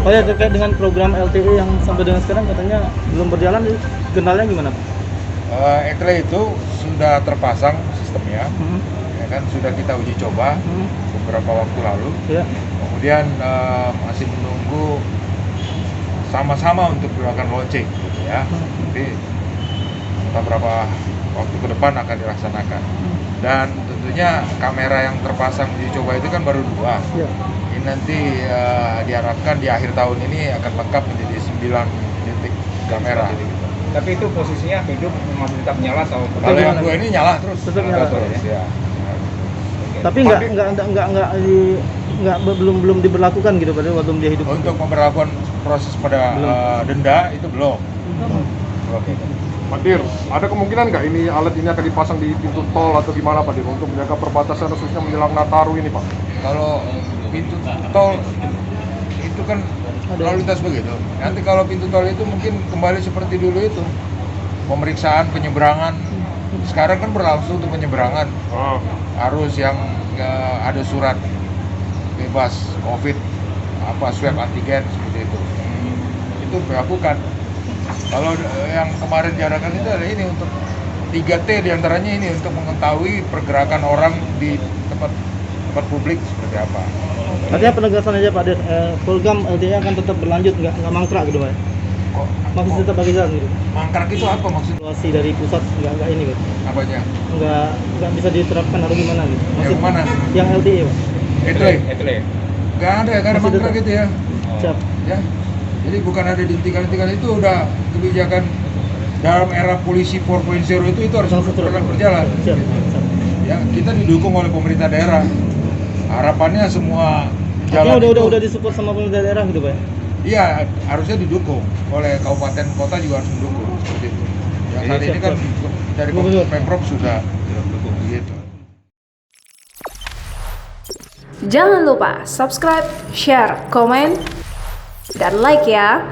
Oh ya, terkait dengan program LTE yang sampai dengan sekarang katanya belum berjalan, kendalanya gimana Pak? LTE itu sudah terpasang sistemnya, ya kan, sudah kita uji coba beberapa waktu lalu. Ya. Kemudian masih menunggu sama-sama untuk dilakukan launching, gitu ya. Jadi entah berapa waktu ke depan akan dilaksanakan. Dan tentunya kamera yang terpasang uji coba itu kan baru 2. Ya. Ini nanti diharapkan di akhir tahun ini akan lengkap menjadi 9 titik kamera. Tapi itu posisinya hidup masih tetap nyala atau Kalau yang 2 ini nyala terus. Tetap nyala terus ya. Tapi belum diberlakukan gitu pada waktu dia hidup. Untuk pemberlakuan proses pada denda itu belum. Pak Dir, ada kemungkinan nggak ini alat ini akan dipasang di pintu tol atau gimana Pak Dir untuk menjaga perbatasan khususnya menjelang Nataru ini Pak? Kalau pintu tol itu kan lalu lintas begitu. Nanti kalau pintu tol itu mungkin kembali seperti dulu itu, pemeriksaan penyeberangan. Sekarang kan berlangsung untuk penyeberangan arus yang ada surat bebas COVID, swab antigen seperti itu. Itu dilakukan. Kalau yang kemarin diadakan itu adalah ini untuk 3T diantaranya ini untuk mengetahui pergerakan orang di tempat publik seperti apa. Artinya penegasan aja Pak Dir, program LTE akan tetap berlanjut, nggak mangkrak gitu Pak? Masih tetap bagi jalan gitu? Mangkrak itu apa maksudnya? Situasi dari pusat nggak ini Pak? Apanya? Nggak bisa diterapkan atau gimana gitu? Yang mana? Yang LTE Pak? ETLE. Nggak ada mangkrak gitu ya. Siap. Ya. Jadi bukan ada dihentikan itu udah kebijakan dalam era polisi 4.0 itu harus tetap berjalan. Siap. Ya, kita didukung oleh pemerintah daerah. Harapannya semua jalan udah disupport sama pemerintah daerah gitu Pak? Iya, harusnya didukung oleh kabupaten kota juga harus mendukung seperti itu. Yang saat ini kan dari Pemprov sudah mendukung begitu. Jangan lupa subscribe, share, komen, dan like ya.